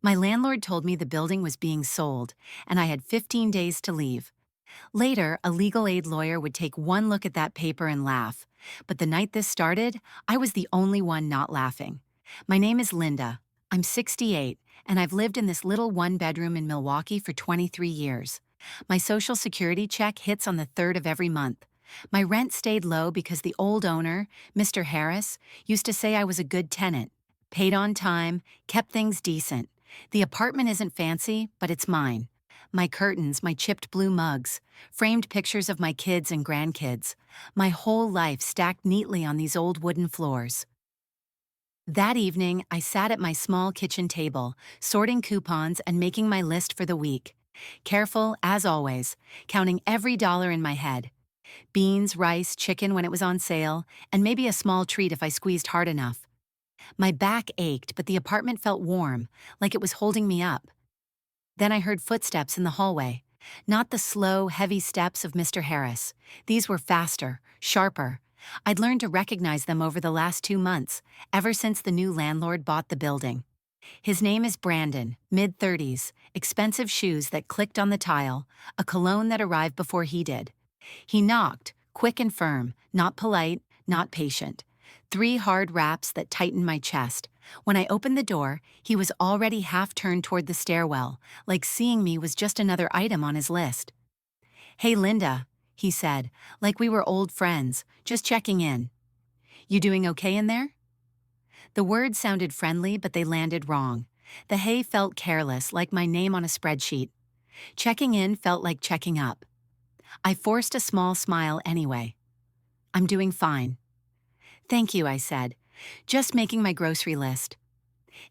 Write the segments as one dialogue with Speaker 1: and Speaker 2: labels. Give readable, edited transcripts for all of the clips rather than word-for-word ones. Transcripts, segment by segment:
Speaker 1: My landlord told me the building was being sold, and I had 15 days to leave. Later, a legal aid lawyer would take one look at that paper and laugh. But the night this started, I was the only one not laughing. My name is Linda. I'm 68, and I've lived in this little one-bedroom in Milwaukee for 23 years. My Social Security check hits on the 3rd of every month. My rent stayed low because the old owner, Mr. Harris, used to say I was a good tenant. Paid on time, kept things decent. The apartment isn't fancy, but it's mine. My curtains, my chipped blue mugs, framed pictures of my kids and grandkids. My whole life stacked neatly on these old wooden floors. That evening, I sat at my small kitchen table, sorting coupons and making my list for the week. Careful, as always, counting every dollar in my head. Beans, rice, chicken when it was on sale, and maybe a small treat if I squeezed hard enough. My back ached, but the apartment felt warm, like it was holding me up. Then I heard footsteps in the hallway. Not the slow, heavy steps of Mr. Harris. These were faster, sharper. I'd learned to recognize them over the last 2 months, ever since the new landlord bought the building. His name is Brandon, mid-30s, expensive shoes that clicked on the tile, a cologne that arrived before he did. He knocked, quick and firm, not polite, not patient. 3 hard raps that tightened my chest. When I opened the door, he was already half-turned toward the stairwell, like seeing me was just another item on his list. "Hey, Linda," he said, like we were old friends, just checking in. "You doing okay in there?" The words sounded friendly, but they landed wrong. The hey felt careless, like my name on a spreadsheet. Checking in felt like checking up. I forced a small smile anyway. "I'm doing fine." "Thank you," I said, just making my grocery list.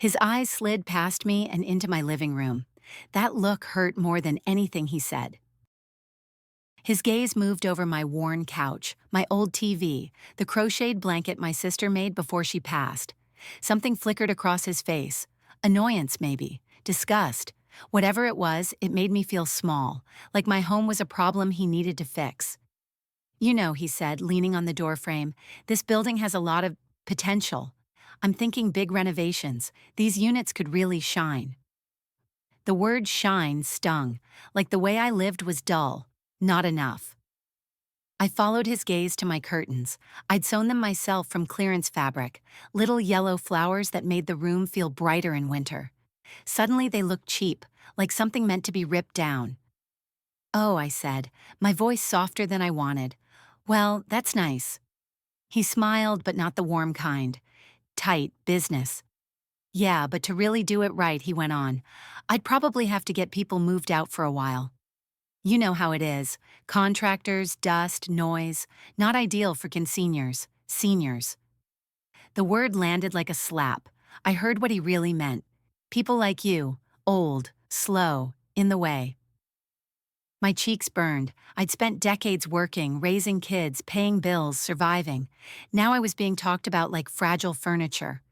Speaker 1: His eyes slid past me and into my living room. That look hurt more than anything he said. His gaze moved over my worn couch, my old TV, the crocheted blanket my sister made before she passed. Something flickered across his face. Annoyance, maybe. Disgust. Whatever it was, it made me feel small, like my home was a problem he needed to fix. "You know," he said, leaning on the doorframe, "this building has a lot of potential. I'm thinking big renovations. These units could really shine." The word shine stung, like the way I lived was dull, not enough. I followed his gaze to my curtains. I'd sewn them myself from clearance fabric, little yellow flowers that made the room feel brighter in winter. Suddenly they looked cheap, like something meant to be ripped down. "Oh," I said, my voice softer than I wanted. "Well, that's nice." He smiled, but not the warm kind. "Tight, business." "Yeah, but to really do it right," he went on, "I'd probably have to get people moved out for a while. You know how it is. Contractors, dust, noise. Not ideal for consignors, seniors." The word landed like a slap. I heard what he really meant. People like you, old, slow, in the way. My cheeks burned. I'd spent decades working, raising kids, paying bills, surviving. Now I was being talked about like fragile furniture.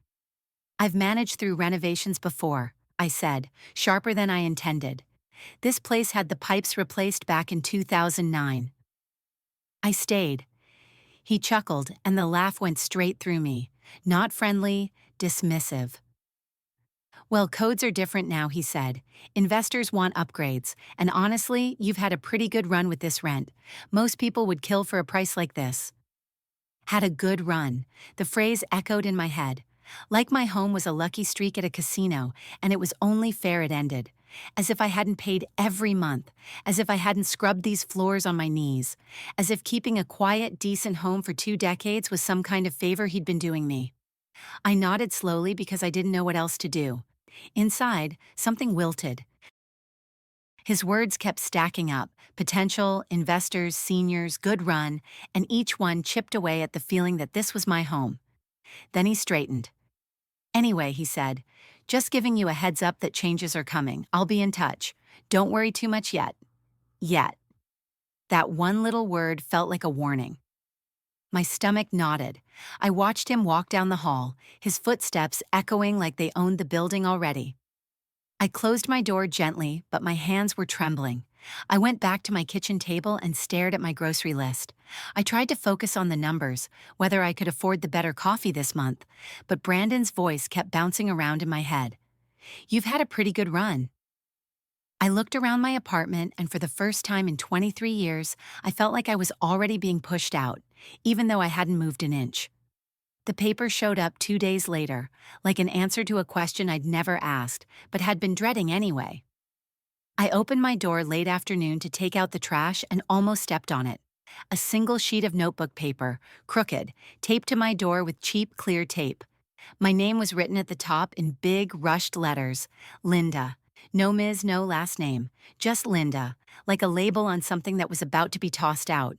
Speaker 1: "I've managed through renovations before," I said, sharper than I intended. "This place had the pipes replaced back in 2009. I stayed. He chuckled, and the laugh went straight through me. Not friendly, dismissive. "Well, codes are different now," he said. "Investors want upgrades, and honestly, you've had a pretty good run with this rent. Most people would kill for a price like this." Had a good run. The phrase echoed in my head. Like my home was a lucky streak at a casino, and it was only fair it ended. As if I hadn't paid every month. As if I hadn't scrubbed these floors on my knees. As if keeping a quiet, decent home for 2 decades was some kind of favor he'd been doing me. I nodded slowly because I didn't know what else to do. Inside, something wilted. His words kept stacking up. Potential, investors, seniors, good run, and each one chipped away at the feeling that this was my home. Then he straightened. "Anyway," he said, "just giving you a heads up that changes are coming. I'll be in touch. Don't worry too much yet." Yet. That one little word felt like a warning. My stomach knotted. I watched him walk down the hall, his footsteps echoing like they owned the building already. I closed my door gently, but my hands were trembling. I went back to my kitchen table and stared at my grocery list. I tried to focus on the numbers, whether I could afford the better coffee this month, but Brandon's voice kept bouncing around in my head. You've had a pretty good run. I looked around my apartment, and for the first time in 23 years, I felt like I was already being pushed out, even though I hadn't moved an inch. The paper showed up 2 days later, like an answer to a question I'd never asked, but had been dreading anyway. I opened my door late afternoon to take out the trash and almost stepped on it. A single sheet of notebook paper, crooked, taped to my door with cheap, clear tape. My name was written at the top in big, rushed letters. Linda. No Ms., no last name. Just Linda, like a label on something that was about to be tossed out.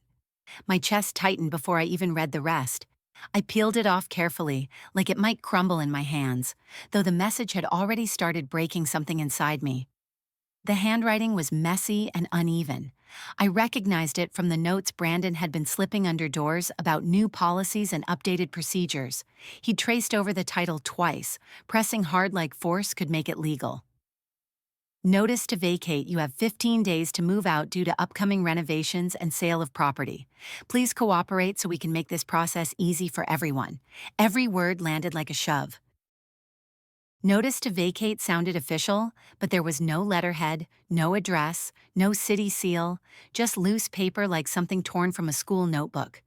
Speaker 1: My chest tightened before I even read the rest. I peeled it off carefully, like it might crumble in my hands, though the message had already started breaking something inside me. The handwriting was messy and uneven. I recognized it from the notes Brandon had been slipping under doors about new policies and updated procedures. He'd traced over the title twice, pressing hard like force could make it legal. Notice to vacate. You have 15 days to move out due to upcoming renovations and sale of property. Please cooperate so we can make this process easy for everyone. Every word landed like a shove. Notice to vacate sounded official, but there was no letterhead, no address, no city seal, just loose paper like something torn from a school notebook.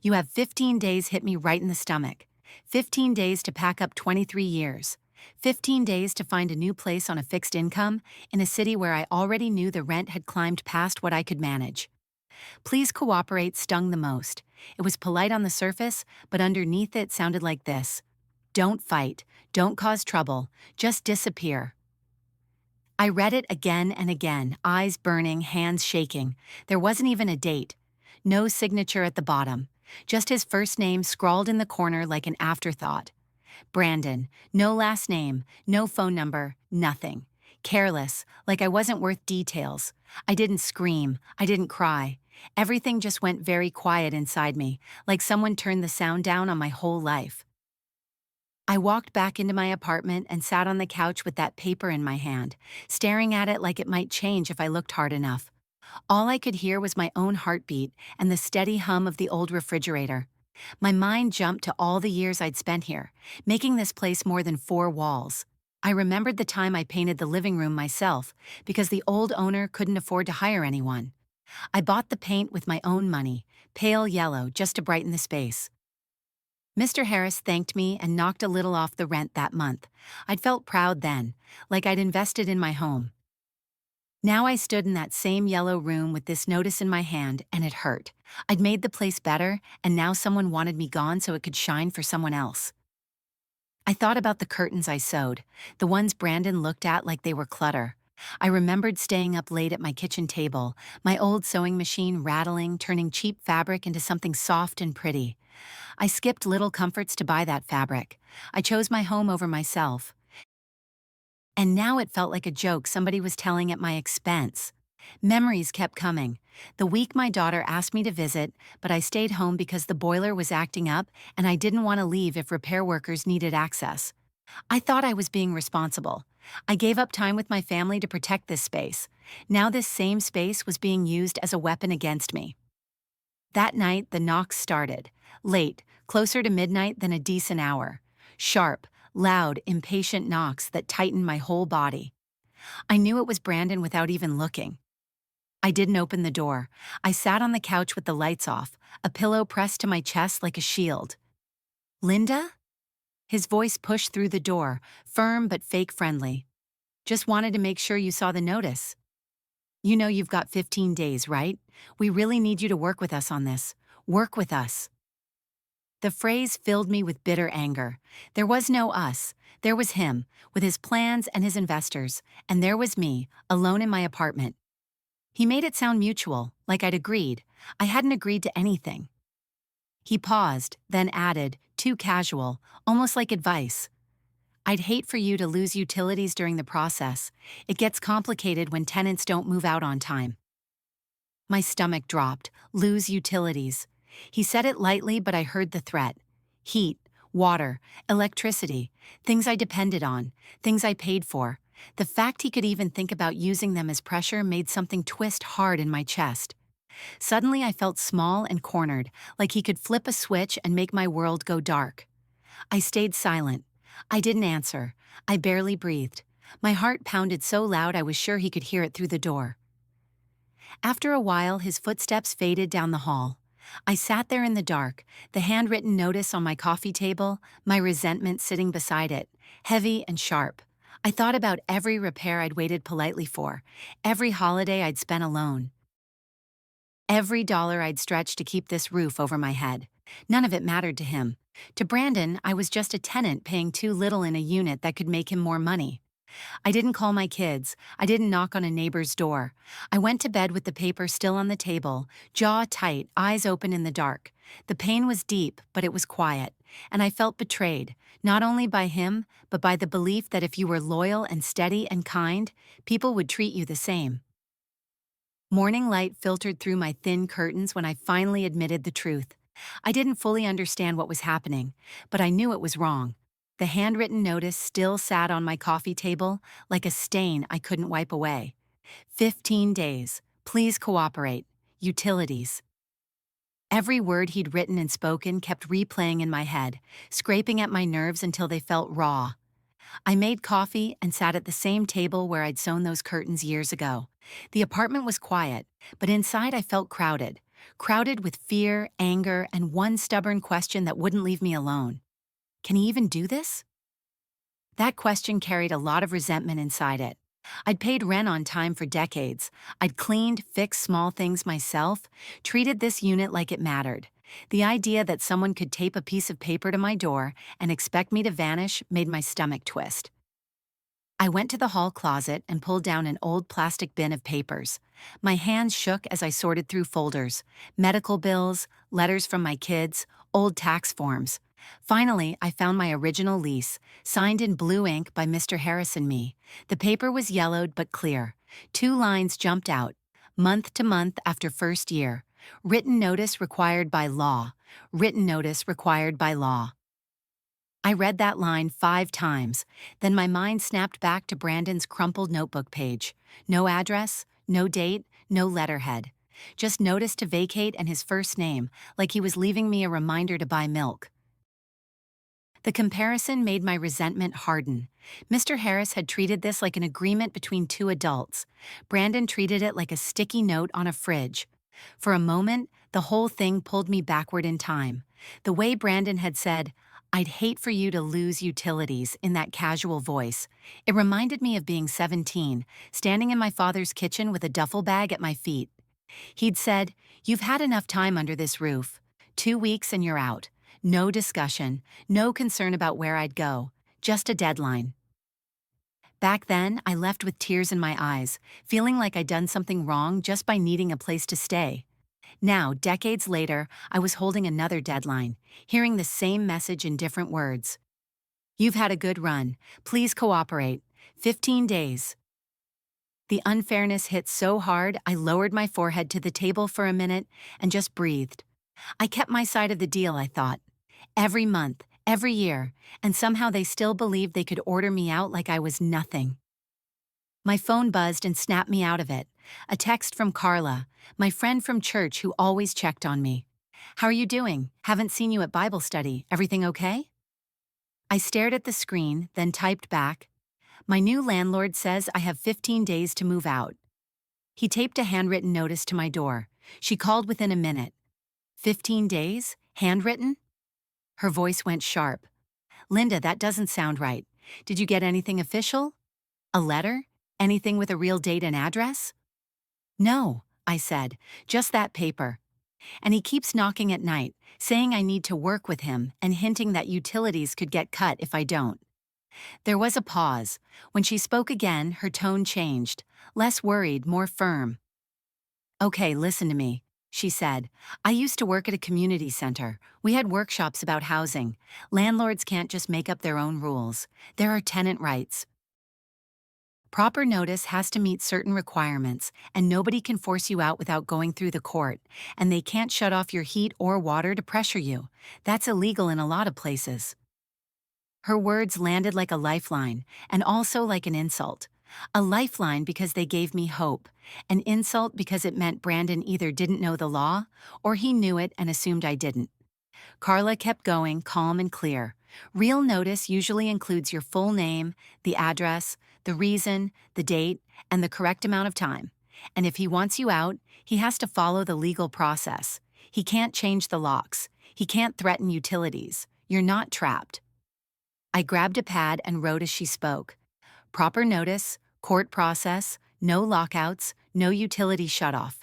Speaker 1: You have 15 days hit me right in the stomach. 15 days to pack up 23 years. 15 days to find a new place on a fixed income in a city where I already knew the rent had climbed past what I could manage. Please cooperate stung the most. It was polite on the surface, but underneath it sounded like this. Don't fight. Don't cause trouble. Just disappear. I read it again and again, eyes burning, hands shaking. There wasn't even a date. No signature at the bottom. Just his first name scrawled in the corner like an afterthought. Brandon. No last name, no phone number, nothing. Careless, like I wasn't worth details. I didn't scream. I didn't cry. Everything just went very quiet inside me, like someone turned the sound down on my whole life. I walked back into my apartment and sat on the couch with that paper in my hand, staring at it like it might change if I looked hard enough. All I could hear was my own heartbeat and the steady hum of the old refrigerator. My mind jumped to all the years I'd spent here, making this place more than four walls. I remembered the time I painted the living room myself because the old owner couldn't afford to hire anyone. I bought the paint with my own money, pale yellow, just to brighten the space. Mr. Harris thanked me and knocked a little off the rent that month. I'd felt proud then, like I'd invested in my home. Now I stood in that same yellow room with this notice in my hand, and it hurt. I'd made the place better, and now someone wanted me gone so it could shine for someone else. I thought about the curtains I sewed, the ones Brandon looked at like they were clutter. I remembered staying up late at my kitchen table, my old sewing machine rattling, turning cheap fabric into something soft and pretty. I skipped little comforts to buy that fabric. I chose my home over myself. And now it felt like a joke somebody was telling at my expense. Memories kept coming. The week my daughter asked me to visit, but I stayed home because the boiler was acting up and I didn't want to leave if repair workers needed access. I thought I was being responsible. I gave up time with my family to protect this space. Now this same space was being used as a weapon against me. That night, the knocks started. Late, closer to midnight than a decent hour. Sharp, loud, impatient knocks that tightened my whole body. I knew it was Brandon without even looking. I didn't open the door. I sat on the couch with the lights off, a pillow pressed to my chest like a shield. Linda? His voice pushed through the door, firm but fake friendly. Just wanted to make sure you saw the notice. You know you've got 15 days, right? We really need you to work with us on this. Work with us. The phrase filled me with bitter anger. There was no us. There was him, with his plans and his investors, and there was me, alone in my apartment. He made it sound mutual, like I'd agreed. I hadn't agreed to anything. He paused, then added, too casual, almost like advice. I'd hate for you to lose utilities during the process. It gets complicated when tenants don't move out on time. My stomach dropped. Lose utilities. He said it lightly, but I heard the threat. Heat, water, electricity, things I depended on, things I paid for. The fact he could even think about using them as pressure made something twist hard in my chest. Suddenly I felt small and cornered, like he could flip a switch and make my world go dark. I stayed silent. I didn't answer. I barely breathed. My heart pounded so loud I was sure he could hear it through the door. After a while, his footsteps faded down the hall. I sat there in the dark, the handwritten notice on my coffee table, my resentment sitting beside it, heavy and sharp. I thought about every repair I'd waited politely for, every holiday I'd spent alone, every dollar I'd stretched to keep this roof over my head. None of it mattered to him. To Brandon, I was just a tenant paying too little in a unit that could make him more money. I didn't call my kids. I didn't knock on a neighbor's door. I went to bed with the paper still on the table, jaw tight, eyes open in the dark. The pain was deep, but it was quiet, and I felt betrayed, not only by him, but by the belief that if you were loyal and steady and kind, people would treat you the same. Morning light filtered through my thin curtains when I finally admitted the truth. I didn't fully understand what was happening, but I knew it was wrong. The handwritten notice still sat on my coffee table like a stain I couldn't wipe away. 15 days. Please cooperate. Utilities. Every word he'd written and spoken kept replaying in my head, scraping at my nerves until they felt raw. I made coffee and sat at the same table where I'd sewn those curtains years ago. The apartment was quiet, but inside I felt crowded. Crowded with fear, anger, and one stubborn question that wouldn't leave me alone. Can he even do this? That question carried a lot of resentment inside it. I'd paid rent on time for decades. I'd cleaned, fixed small things myself, treated this unit like it mattered. The idea that someone could tape a piece of paper to my door and expect me to vanish made my stomach twist. I went to the hall closet and pulled down an old plastic bin of papers. My hands shook as I sorted through folders, medical bills, letters from my kids, old tax forms. Finally, I found my original lease, signed in blue ink by Mr. Harris and me. The paper was yellowed but clear. 2 lines jumped out. Month to month after first year. Written notice required by law. Written notice required by law. I read that line 5 times, then my mind snapped back to Brandon's crumpled notebook page. No address, no date, no letterhead. Just notice to vacate and his first name, like he was leaving me a reminder to buy milk. The comparison made my resentment harden. Mr. Harris had treated this like an agreement between 2 adults. Brandon treated it like a sticky note on a fridge. For a moment, the whole thing pulled me backward in time. The way Brandon had said, "I'd hate for you to lose utilities," in that casual voice. It reminded me of being 17, standing in my father's kitchen with a duffel bag at my feet. He'd said, "You've had enough time under this roof. 2 weeks and you're out. No discussion, no concern about where I'd go, just a deadline." Back then, I left with tears in my eyes, feeling like I'd done something wrong just by needing a place to stay. Now, decades later, I was holding another deadline, hearing the same message in different words. "You've had a good run. Please cooperate. 15 days. The unfairness hit so hard, I lowered my forehead to the table for a minute and just breathed. I kept my side of the deal, I thought. Every month, every year, and somehow they still believed they could order me out like I was nothing. My phone buzzed and snapped me out of it. A text from Carla, my friend from church who always checked on me. "How are you doing? Haven't seen you at Bible study. Everything okay?" I stared at the screen, then typed back, "My new landlord says I have 15 days to move out." He taped a handwritten notice to my door. She called within a minute. 15 days? Handwritten? Her voice went sharp. "Linda, that doesn't sound right. Did you get anything official? A letter? Anything with a real date and address?" "No," I said, "just that paper. And he keeps knocking at night, saying I need to work with him and hinting that utilities could get cut if I don't." There was a pause. When she spoke again, her tone changed. Less worried, more firm. "Okay, listen to me," she said. "I used to work at a community center. We had workshops about housing. Landlords can't just make up their own rules. There are tenant rights. Proper notice has to meet certain requirements, and nobody can force you out without going through the court, and they can't shut off your heat or water to pressure you. That's illegal in a lot of places." Her words landed like a lifeline, and also like an insult. A lifeline because they gave me hope. An insult because it meant Brandon either didn't know the law, or he knew it and assumed I didn't. Carla kept going, calm and clear. Real notice usually includes your full name, the address, the reason, the date, and the correct amount of time. And if he wants you out, he has to follow the legal process. He can't change the locks. He can't threaten utilities. You're not trapped. I grabbed a pad and wrote as she spoke. Proper notice, court process, no lockouts, no utility shutoff.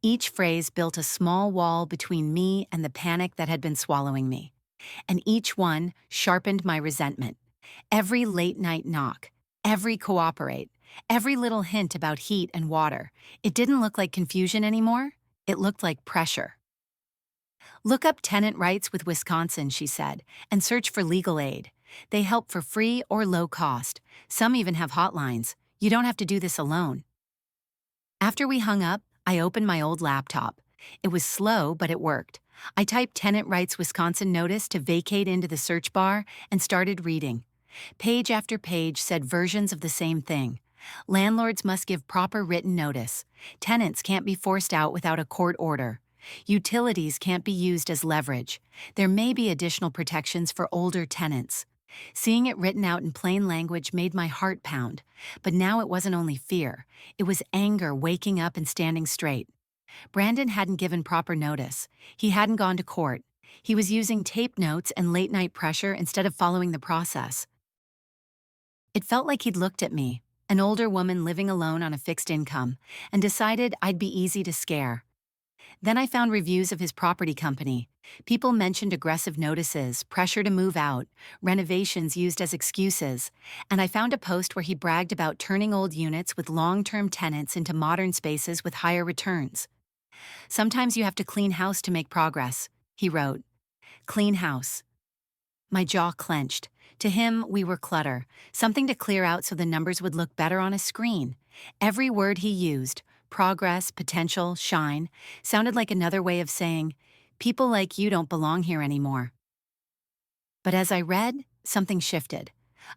Speaker 1: Each phrase built a small wall between me and the panic that had been swallowing me. And each one sharpened my resentment. Every late-night knock, every cooperate, every little hint about heat and water. It didn't look like confusion anymore. It looked like pressure. Look up tenant rights with Wisconsin, she said, and search for legal aid. They help for free or low cost. Some even have hotlines. You don't have to do this alone. After we hung up, I opened my old laptop. It was slow, but it worked. I typed Tenant Rights Wisconsin notice to vacate into the search bar and started reading. Page after page said versions of the same thing. Landlords must give proper written notice. Tenants can't be forced out without a court order. Utilities can't be used as leverage. There may be additional protections for older tenants. Seeing it written out in plain language made my heart pound. But now it wasn't only fear. It was anger waking up and standing straight. Brandon hadn't given proper notice. He hadn't gone to court. He was using tape notes and late-night pressure instead of following the process. It felt like he'd looked at me, an older woman living alone on a fixed income, and decided I'd be easy to scare. Then I found reviews of his property company. People mentioned aggressive notices, pressure to move out, renovations used as excuses, and I found a post where he bragged about turning old units with long-term tenants into modern spaces with higher returns. Sometimes you have to clean house to make progress, he wrote. Clean house. My jaw clenched. To him, we were clutter, something to clear out so the numbers would look better on a screen. Every word he used, progress, potential, shine, sounded like another way of saying, people like you don't belong here anymore. But as I read, something shifted.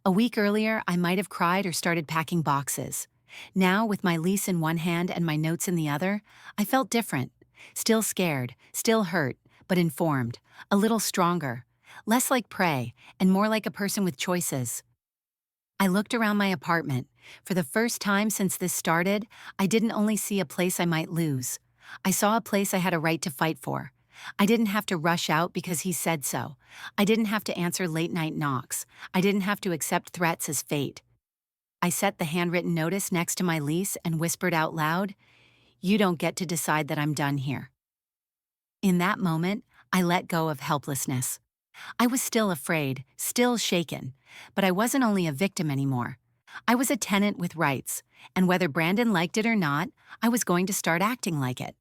Speaker 1: A week earlier, I might have cried or started packing boxes. Now, with my lease in one hand and my notes in the other, I felt different. Still scared, still hurt, but informed, a little stronger, less like prey, and more like a person with choices. I looked around my apartment. For the first time since this started, I didn't only see a place I might lose. I saw a place I had a right to fight for. I didn't have to rush out because he said so. I didn't have to answer late-night knocks. I didn't have to accept threats as fate. I set the handwritten notice next to my lease and whispered out loud, "You don't get to decide that I'm done here." In that moment, I let go of helplessness. I was still afraid, still shaken, but I wasn't only a victim anymore. I was a tenant with rights, and whether Brandon liked it or not, I was going to start acting like it.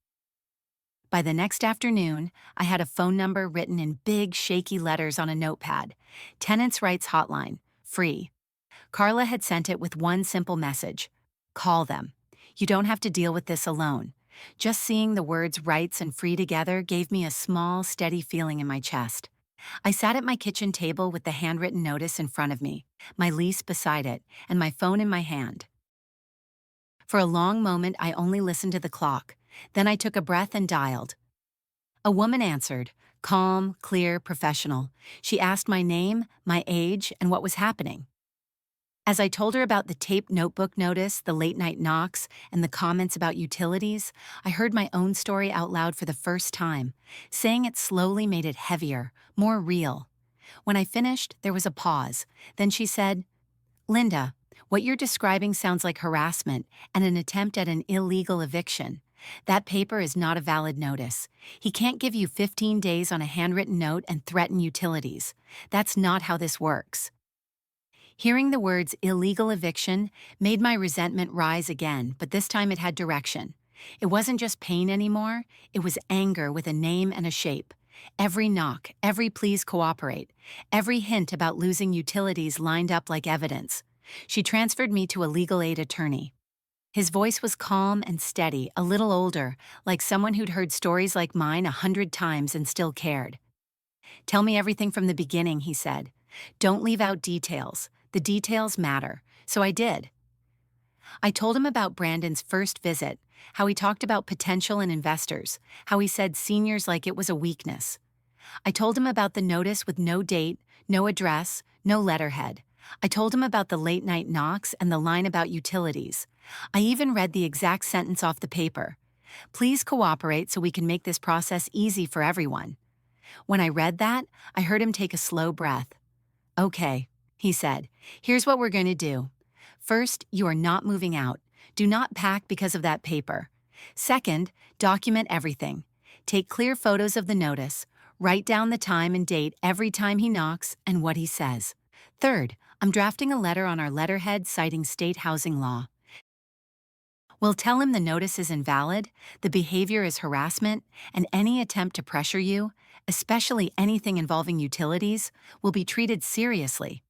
Speaker 1: By the next afternoon, I had a phone number written in big, shaky letters on a notepad. Tenants' Rights Hotline, free. Carla had sent it with one simple message. Call them. You don't have to deal with this alone. Just seeing the words rights and free together gave me a small, steady feeling in my chest. I sat at my kitchen table with the handwritten notice in front of me, my lease beside it, and my phone in my hand. For a long moment, I only listened to the clock. Then I took a breath and dialed. A woman answered, calm, clear, professional. She asked my name, my age, and what was happening. As I told her about the taped notebook notice, the late-night knocks, and the comments about utilities, I heard my own story out loud for the first time. Saying it slowly made it heavier, more real. When I finished, there was a pause. Then she said, "Linda, what you're describing sounds like harassment and an attempt at an illegal eviction. That paper is not a valid notice. He can't give you 15 days on a handwritten note and threaten utilities. That's not how this works." Hearing the words illegal eviction made my resentment rise again, but this time it had direction. It wasn't just pain anymore, it was anger with a name and a shape. Every knock, every please cooperate, every hint about losing utilities lined up like evidence. She transferred me to a legal aid attorney. His voice was calm and steady, a little older, like someone who'd heard stories like mine 100 times and still cared. "Tell me everything from the beginning," he said. "Don't leave out details. The details matter." So I did. I told him about Brandon's first visit, how he talked about potential and investors, how he said seniors like it was a weakness. I told him about the notice with no date, no address, no letterhead. I told him about the late night knocks and the line about utilities. I even read the exact sentence off the paper. Please cooperate so we can make this process easy for everyone. When I read that, I heard him take a slow breath. Okay, he said, here's what we're going to do. First, you are not moving out. Do not pack because of that paper. Second, document everything. Take clear photos of the notice. Write down the time and date every time he knocks and what he says. Third, I'm drafting a letter on our letterhead citing state housing law. We'll tell him the notice is invalid, the behavior is harassment, and any attempt to pressure you, especially anything involving utilities, will be treated seriously.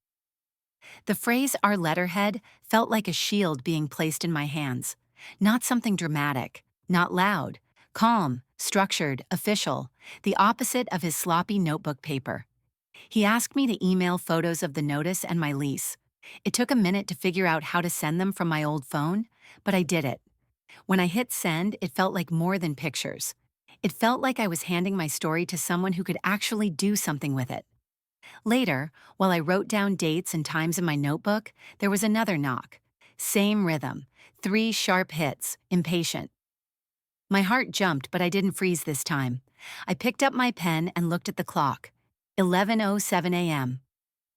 Speaker 1: The phrase "our letterhead" felt like a shield being placed in my hands. Not something dramatic, not loud, calm, structured, official, the opposite of his sloppy notebook paper. He asked me to email photos of the notice and my lease. It took a minute to figure out how to send them from my old phone, but I did it. When I hit send, it felt like more than pictures. It felt like I was handing my story to someone who could actually do something with it. Later, while I wrote down dates and times in my notebook, there was another knock. Same rhythm. 3 sharp hits, impatient. My heart jumped, but I didn't freeze this time. I picked up my pen and looked at the clock. 11:07 a.m.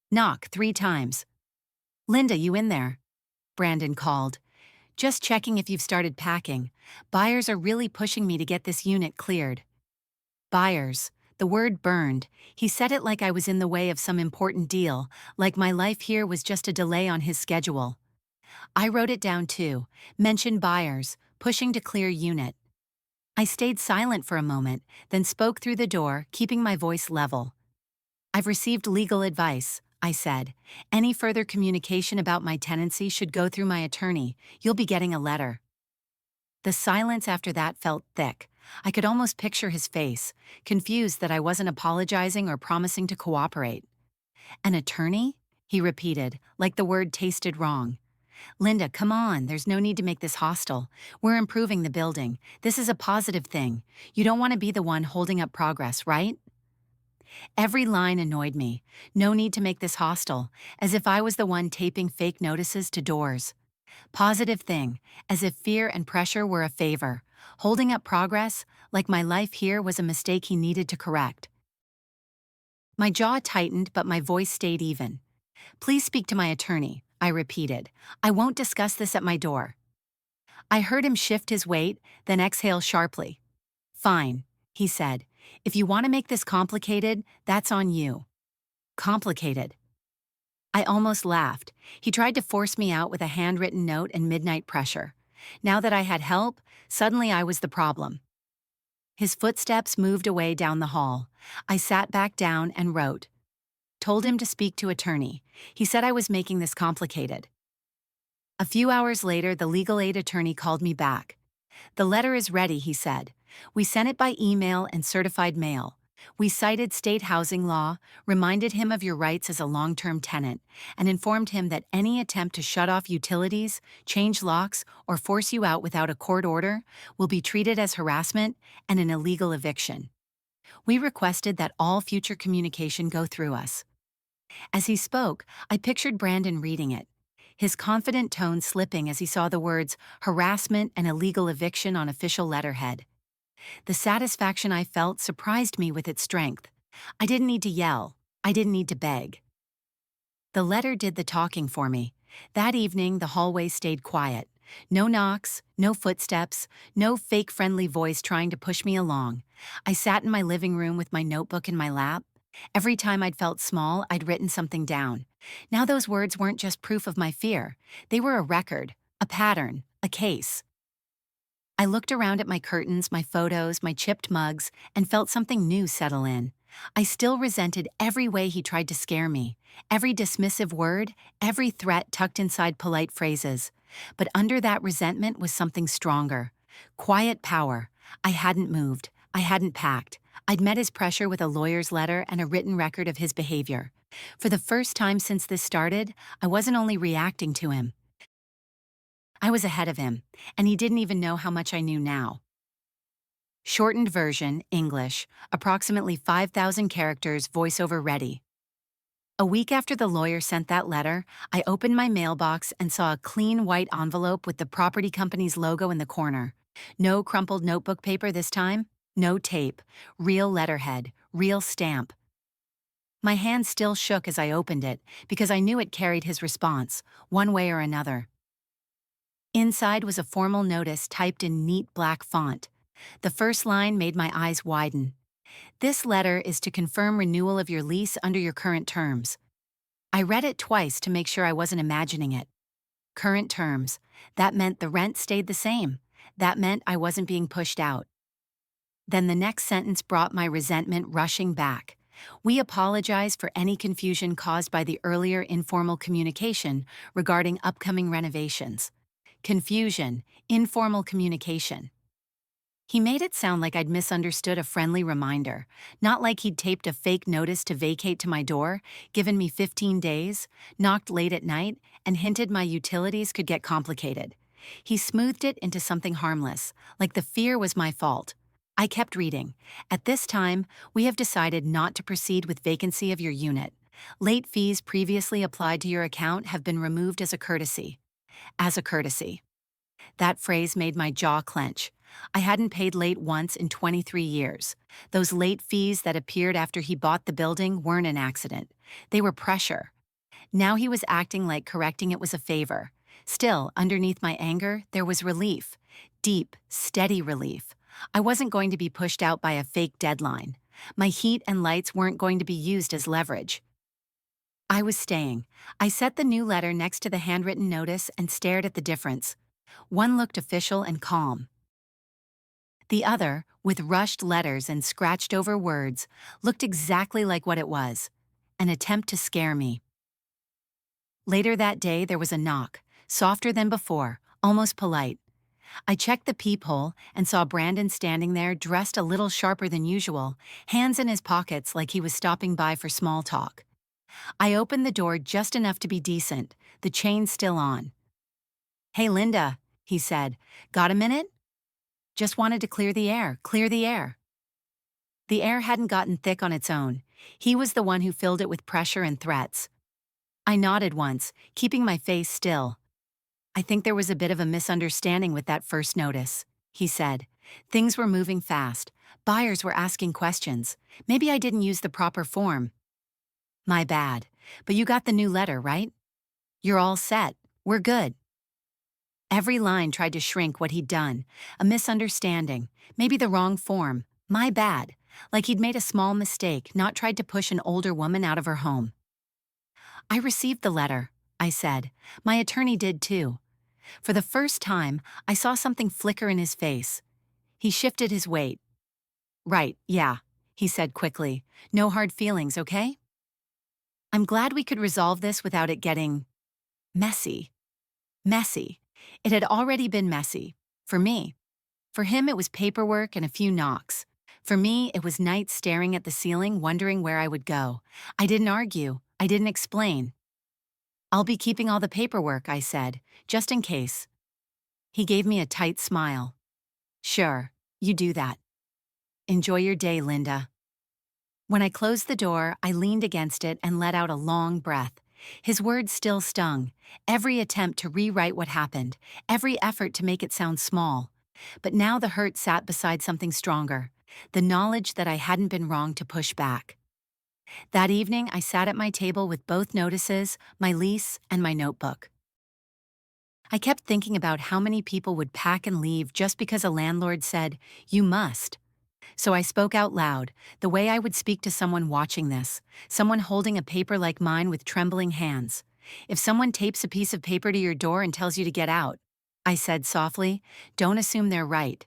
Speaker 1: Knock 3 times. Linda, you in there? Brandon called. Just checking if you've started packing. Buyers are really pushing me to get this unit cleared. Buyers. The word burned. He said it like I was in the way of some important deal, like my life here was just a delay on his schedule. I wrote it down too. Mention buyers, pushing to clear unit. I stayed silent for a moment, then spoke through the door, keeping my voice level. I've received legal advice, I said. Any further communication about my tenancy should go through my attorney. You'll be getting a letter. The silence after that felt thick. I could almost picture his face, confused that I wasn't apologizing or promising to cooperate. An attorney? He repeated, like the word tasted wrong. Linda, come on, there's no need to make this hostile. We're improving the building. This is a positive thing. You don't want to be the one holding up progress, right? Every line annoyed me. No need to make this hostile, as if I was the one taping fake notices to doors. Positive thing, as if fear and pressure were a favor. Holding up progress, like my life here was a mistake he needed to correct. My jaw tightened, but my voice stayed even. Please speak to my attorney, I repeated. I won't discuss this at my door. I heard him shift his weight, then exhale sharply. Fine, he said. If you want to make this complicated, that's on you. Complicated. I almost laughed. He tried to force me out with a handwritten note and midnight pressure. Now that I had help, suddenly I was the problem. His footsteps moved away down the hall. I sat back down and wrote. Told him to speak to attorney. He said I was making this complicated. A few hours later, the legal aid attorney called me back. The letter is ready, he said. We sent it by email and certified mail. We cited state housing law, reminded him of your rights as a long-term tenant, and informed him that any attempt to shut off utilities, change locks, or force you out without a court order will be treated as harassment and an illegal eviction. We requested that all future communication go through us. As he spoke, I pictured Brandon reading it, his confident tone slipping as he saw the words harassment and illegal eviction on official letterhead. The satisfaction I felt surprised me with its strength. I didn't need to yell. I didn't need to beg. The letter did the talking for me. That evening, the hallway stayed quiet. No knocks, no footsteps, no fake friendly voice trying to push me along. I sat in my living room with my notebook in my lap. Every time I'd felt small, I'd written something down. Now those words weren't just proof of my fear. They were a record, a pattern, a case. I looked around at my curtains, my photos, my chipped mugs, and felt something new settle in. I still resented every way he tried to scare me, every dismissive word, every threat tucked inside polite phrases. But under that resentment was something stronger. Quiet power. I hadn't moved. I hadn't packed. I'd met his pressure with a lawyer's letter and a written record of his behavior. For the first time since this started, I wasn't only reacting to him. I was ahead of him, and he didn't even know how much I knew now. Shortened version, English, approximately 5,000 characters, voiceover ready. A week after the lawyer sent that letter, I opened my mailbox and saw a clean white envelope with the property company's logo in the corner. No crumpled notebook paper this time, no tape, real letterhead, real stamp. My hand still shook as I opened it because I knew it carried his response, one way or another. Inside was a formal notice typed in neat black font. The first line made my eyes widen. This letter is to confirm renewal of your lease under your current terms. I read it twice to make sure I wasn't imagining it. Current terms. That meant the rent stayed the same. That meant I wasn't being pushed out. Then the next sentence brought my resentment rushing back. We apologize for any confusion caused by the earlier informal communication regarding upcoming renovations. Confusion, informal communication. He made it sound like I'd misunderstood a friendly reminder, not like he'd taped a fake notice to vacate to my door, given me 15 days, knocked late at night, and hinted my utilities could get complicated. He smoothed it into something harmless, like the fear was my fault. I kept reading. At this time, we have decided not to proceed with vacancy of your unit. Late fees previously applied to your account have been removed as a courtesy. As a courtesy. That phrase made my jaw clench. I hadn't paid late once in 23 years. Those late fees that appeared after he bought the building weren't an accident. They were pressure. Now he was acting like correcting it was a favor. Still, underneath my anger, there was relief. Deep, steady relief. I wasn't going to be pushed out by a fake deadline. My heat and lights weren't going to be used as leverage. I was staying. I set the new letter next to the handwritten notice and stared at the difference. One looked official and calm. The other, with rushed letters and scratched-over words, looked exactly like what it was, an attempt to scare me. Later that day there was a knock, softer than before, almost polite. I checked the peephole and saw Brandon standing there dressed a little sharper than usual, hands in his pockets like he was stopping by for small talk. I opened the door just enough to be decent, the chain still on. "Hey Linda," he said, "got a minute? Just wanted to clear the air, clear the air." The air hadn't gotten thick on its own. He was the one who filled it with pressure and threats. I nodded once, keeping my face still. "I think there was a bit of a misunderstanding with that first notice," he said. "Things were moving fast. Buyers were asking questions. Maybe I didn't use the proper form." "My bad. But you got the new letter, right? You're all set. We're good." Every line tried to shrink what he'd done. A misunderstanding, maybe the wrong form. My bad. Like he'd made a small mistake, not tried to push an older woman out of her home. "I received the letter," I said. My attorney did too. For the first time, I saw something flicker in his face. He shifted his weight. "Right, yeah," he said quickly. "No hard feelings, okay? I'm glad we could resolve this without it getting messy." Messy. It had already been messy. For me. For him, it was paperwork and a few knocks. For me, it was nights staring at the ceiling, wondering where I would go. I didn't argue. I didn't explain. "I'll be keeping all the paperwork," I said, "just in case." He gave me a tight smile. "Sure, you do that. Enjoy your day, Linda." When I closed the door, I leaned against it and let out a long breath. His words still stung. Every attempt to rewrite what happened, every effort to make it sound small. But now the hurt sat beside something stronger, the knowledge that I hadn't been wrong to push back. That evening, I sat at my table with both notices, my lease, and my notebook. I kept thinking about how many people would pack and leave just because a landlord said, "You must." So I spoke out loud, the way I would speak to someone watching this, someone holding a paper like mine with trembling hands. "If someone tapes a piece of paper to your door and tells you to get out," I said softly, "don't assume they're right.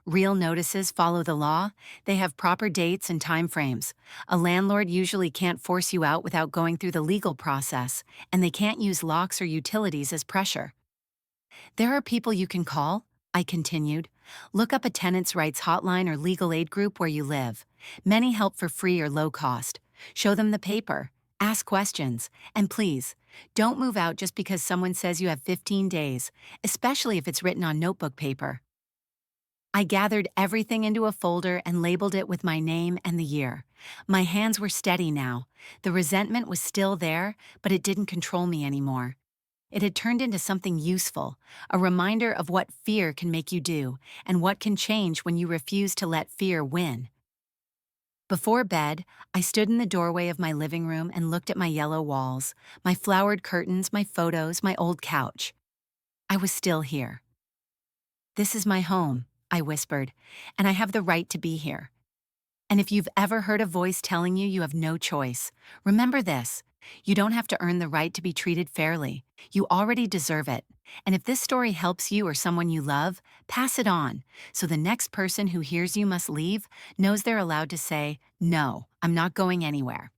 Speaker 1: Real notices follow the law. They have proper dates and time frames. A landlord usually can't force you out without going through the legal process, and they can't use locks or utilities as pressure. There are people you can call," I continued. "Look up a tenants' rights hotline or legal aid group where you live. Many help for free or low cost. Show them the paper. Ask questions. And please, don't move out just because someone says you have 15 days, especially if it's written on notebook paper." I gathered everything into a folder and labeled it with my name and the year. My hands were steady now. The resentment was still there, but it didn't control me anymore. It had turned into something useful, a reminder of what fear can make you do, and what can change when you refuse to let fear win. Before bed, I stood in the doorway of my living room and looked at my yellow walls, my flowered curtains, my photos, my old couch. I was still here. "This is my home," I whispered, "and I have the right to be here." And if you've ever heard a voice telling you you have no choice, remember this: you don't have to earn the right to be treated fairly. You already deserve it. And if this story helps you or someone you love, pass it on, so the next person who hears you must leave knows they're allowed to say, "No, I'm not going anywhere."